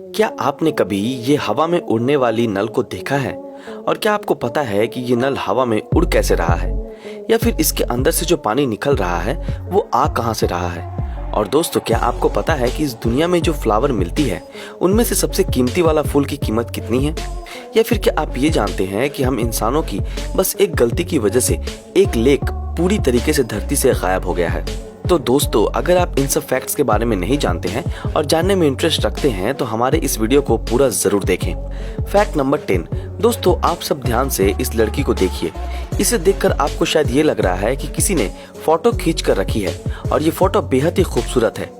क्या आपने कभी ये हवा में उड़ने वाली नल को देखा है? और क्या आपको पता है कि ये नल हवा में उड़ कैसे रहा है, या फिर इसके अंदर से जो पानी निकल रहा है वो आ कहां से रहा है? और दोस्तों, क्या आपको पता है कि इस दुनिया में जो फ्लावर मिलती है उनमें से सबसे कीमती वाला फूल की कीमत कितनी है? या फिर क्या आप ये जानते हैं कि हम इंसानों की बस एक गलती की वजह से एक लेक पूरी तरीके से धरती से गायब हो गया है? तो दोस्तों, अगर आप इन सब फैक्ट्स के बारे में नहीं जानते हैं और जानने में इंटरेस्ट रखते हैं तो हमारे इस वीडियो को पूरा जरूर देखें। Fact number 10। दोस्तों, आप सब ध्यान से इस लड़की को देखिए। इसे देखकर आपको शायद ये लग रहा है कि किसी ने फोटो खींच कर रखी है और ये फोटो बेहद ही खूबसूरत है।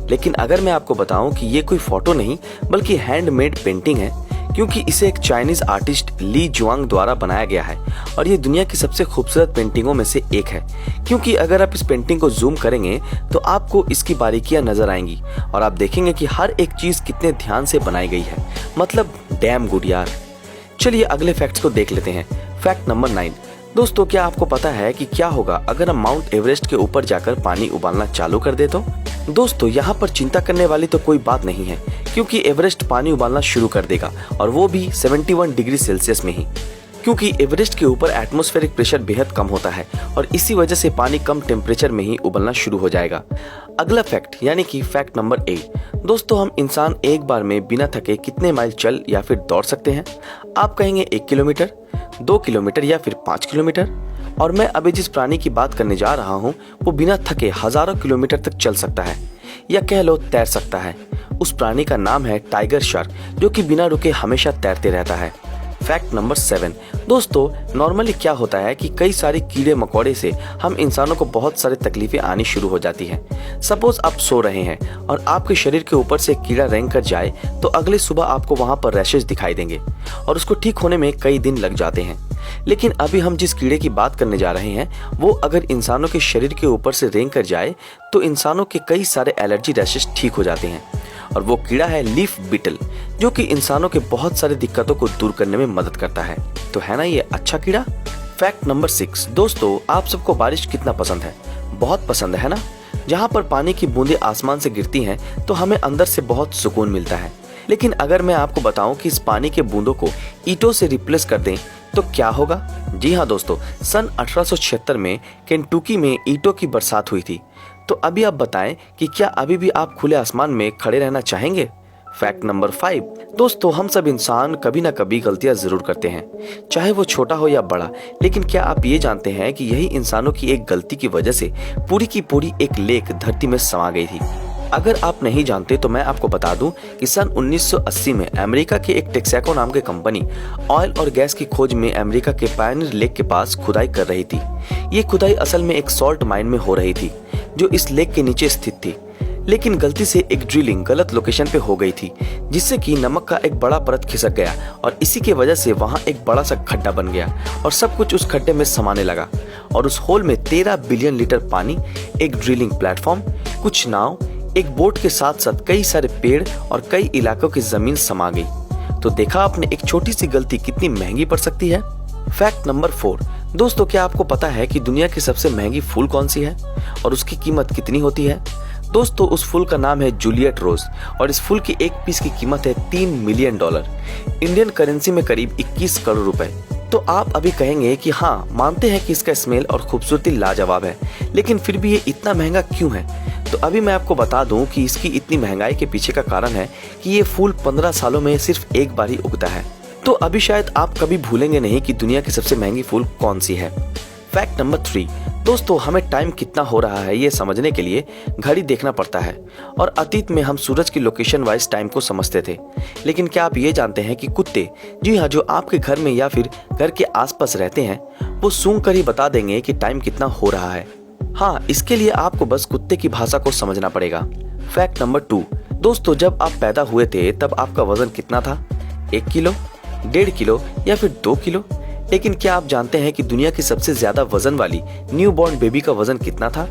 लेकिन अगर मैं आपको बताऊं कि ये कोई फोटो नहीं बल्कि हैंडमेड पेंटिंग है, क्योंकि इसे एक चाइनीज आर्टिस्ट ली जुआंग द्वारा बनाया गया है और ये दुनिया की सबसे खूबसूरत पेंटिंगों में से एक है। क्योंकि अगर आप इस पेंटिंग को जूम करेंगे तो आपको इसकी बारीकियां नजर आएंगी और आप देखेंगे कि हर एक चीज कितने ध्यान से बनाई गई है। मतलब डैम गुड यार। चलिए अगले फैक्ट्स को देख लेते हैं। Fact number 9। दोस्तों, क्या आपको पता है कि क्या होगा अगर हम माउंट एवरेस्ट के ऊपर जाकर पानी उबालना चालू कर दे तो? दोस्तों, यहाँ पर चिंता करने वाली तो कोई बात नहीं है, क्योंकि एवरेस्ट पानी उबालना शुरू कर देगा और वो भी 71 डिग्री सेल्सियस में ही। क्योंकि एवरेस्ट के ऊपर एटमॉस्फेरिक प्रेशर बेहद कम होता है और इसी वजह से पानी कम टेम्परेचर में ही उबलना शुरू हो जाएगा। अगला फैक्ट यानी कि फैक्ट नंबर 8। दोस्तों, हम इंसान एक बार में बिना थके कितने माइल चल या फिर दौड़ सकते हैं? आप कहेंगे 1 किलोमीटर, 2 किलोमीटर या फिर 5 किलोमीटर। और मैं अभी जिस प्राणी की बात करने जा रहा हूँ वो बिना थके हजारों किलोमीटर तक चल सकता है, या कह लो तैर सकता है। उस प्राणी का नाम है टाइगर शार्क, जो कि बिना रुके हमेशा तैरते रहता है। Fact number 7। दोस्तों, नॉर्मली क्या होता है कि कई सारे कीड़े मकोड़े से हम इंसानों को बहुत सारी तकलीफें आनी शुरू हो जाती हैं। सपोज आप सो रहे हैं और आपके शरीर के ऊपर से कीड़ा रेंग कर जाए तो अगले सुबह आपको वहां पर रैशेज दिखाई देंगे और उसको ठीक होने में कई दिन लग जाते हैं। लेकिन अभी हम जिस कीड़े की बात करने जा रहे हैं वो अगर इंसानों के शरीर के ऊपर से रेंग कर जाए तो इंसानों के कई सारे एलर्जी रैशेज ठीक हो जाते हैं। और वो कीड़ा है लीफ बीटल, जो कि इंसानों के बहुत सारी दिक्कतों को दूर करने में मदद करता है। तो है ना ये अच्छा कीड़ा? Fact number 6। दोस्तों, आप सबको बारिश कितना पसंद है? बहुत पसंद है ना? जहाँ पर पानी की बूंदें आसमान से गिरती हैं तो हमें अंदर से बहुत सुकून मिलता है। लेकिन अगर मैं आपको बताऊं कि इस पानी के बूंदों को ईंटों से रिप्लेस कर दें तो क्या होगा? जी हाँ दोस्तों, सन 1876 में केंटुकी में ईंटों की बरसात हुई थी। तो अभी आप बताएं कि क्या अभी भी आप खुले आसमान में खड़े रहना चाहेंगे? Fact number 5। दोस्तों, हम सब इंसान कभी ना कभी गलतियां जरूर करते हैं, चाहे वो छोटा हो या बड़ा। लेकिन क्या आप ये जानते हैं कि यही इंसानों की एक गलती की वजह से पूरी की पूरी एक लेक धरती में समा गई थी? अगर आप नहीं जानते तो मैं आपको बता दूं कि सन 1980 में अमेरिका के एक टेक्साको नाम की कंपनी ऑयल और गैस की खोज में अमेरिका के पायनियर लेक के पास खुदाई कर रही थी। ये खुदाई असल में एक सॉल्ट माइन में हो रही थी जो इस लेक के नीचे स्थित थी। लेकिन गलती से एक ड्रिलिंग गलत लोकेशन पे हो गई थी, जिससे कि नमक का एक बड़ा परत खिसक गया और इसी की वजह से वहां एक बड़ा सा खड्डा बन गया और सब कुछ उस खड्डे में समाने लगा। और उस होल में 13 बिलियन लीटर पानी, एक ड्रिलिंग प्लेटफॉर्म, कुछ नाव, एक बोट के साथ साथ कई सारे पेड़ और कई इलाकों की जमीन समा गई। तो देखा आपने, एक छोटी सी गलती कितनी महंगी पड़ सकती है। Fact number 4। दोस्तों, क्या आपको पता है कि दुनिया की सबसे महंगी फूल कौन सी है और उसकी कीमत कितनी होती है? दोस्तों, उस फूल का नाम है जूलियट रोज और इस फूल की एक पीस की कीमत है $3 मिलियन, इंडियन करेंसी में करीब 21 करोड़ रुपए। तो आप अभी कहेंगे कि हाँ, मानते हैं कि इसका स्मेल और खूबसूरती लाजवाब है, लेकिन फिर भी ये इतना महंगा क्यों है? तो अभी मैं आपको बता दूं कि इसकी इतनी महंगाई के पीछे का कारण है कि ये फूल 15 सालों में सिर्फ एक बार ही उगता है। तो अभी शायद आप कभी भूलेंगे नहीं कि दुनिया की सबसे महंगी फूल कौन सी है। Fact number 3। दोस्तों, हमें टाइम कितना हो रहा है ये समझने के लिए घड़ी देखना पड़ता है और अतीत में हम सूरज की लोकेशन वाइज टाइम को समझते थे। लेकिन क्या आप ये जानते हैं कि कुत्ते, जी हाँ, जो आपके घर में या फिर घर के आसपास रहते हैं, वो सूंघ कर ही बता देंगे कि टाइम कितना हो रहा है। हाँ, इसके लिए आपको बस कुत्ते की भाषा को समझना पड़ेगा। Fact number 2। दोस्तों, जब आप पैदा हुए थे तब आपका वजन कितना था? 1 किलो, 1.5 किलो या फिर 2 किलो? लेकिन क्या आप जानते हैं कि दुनिया की सबसे ज्यादा वजन वाली न्यूबॉर्न बेबी का वजन कितना था?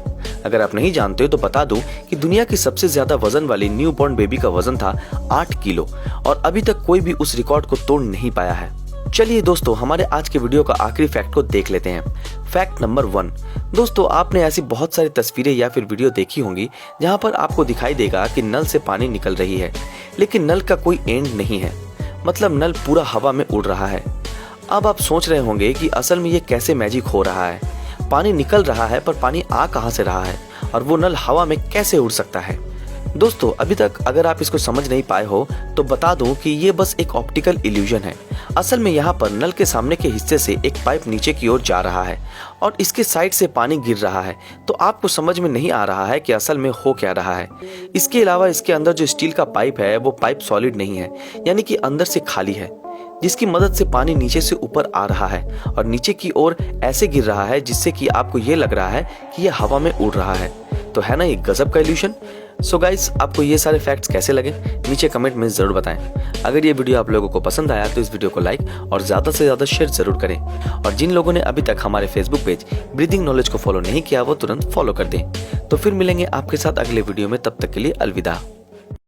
अगर आप नहीं जानते हो तो बता दूं कि दुनिया की सबसे ज्यादा वजन वाली न्यूबॉर्न बेबी का वजन था 8 किलो और अभी तक कोई भी उस रिकॉर्ड को तोड़ नहीं पाया है। चलिए दोस्तों, हमारे आज के वीडियो का आखिरी फैक्ट को देख लेते हैं। Fact number 1। दोस्तों, आपने ऐसी बहुत सारी तस्वीरें या फिर वीडियो देखी होंगी जहां पर आपको दिखाई देगा कि नल से पानी निकल रही है, लेकिन नल का कोई एंड नहीं है, मतलब नल पूरा हवा में उड़ रहा है। अब आप सोच रहे होंगे कि असल में ये कैसे मैजिक हो रहा है, पानी निकल रहा है पर पानी आ कहां से रहा है और वो नल हवा में कैसे उड़ सकता है। दोस्तों, अभी तक अगर आप इसको समझ नहीं पाए हो तो बता दूं कि ये बस एक ऑप्टिकल इल्यूजन है। असल में यहाँ पर नल के सामने के हिस्से से एक पाइप नीचे की ओर जा रहा है और इसके साइड से पानी गिर रहा है, तो आपको समझ में नहीं आ रहा है कि असल में हो क्या रहा है। इसके अलावा इसके अंदर जो स्टील का पाइप है वो पाइप सॉलिड नहीं है, यानी कि अंदर से खाली है, जिसकी मदद से पानी नीचे से ऊपर आ रहा है और नीचे की ओर ऐसे गिर रहा है जिससे कि आपको ये लग रहा है कि ये हवा में उड़ रहा है। तो है ना ये गजब का इल्यूशन। सो गाइस, आपको ये सारे फैक्ट्स कैसे लगे नीचे कमेंट में जरूर बताएं। अगर ये वीडियो आप लोगों को पसंद आया तो इस वीडियो को लाइक और ज्यादा से ज्यादा शेयर जरूर करें। और जिन लोगों ने अभी तक हमारे फेसबुक पेज ब्रीदिंग नॉलेज को फॉलो नहीं किया वो तुरंत फॉलो कर दें। तो फिर मिलेंगे आपके साथ अगले वीडियो में, तब तक के लिए अलविदा।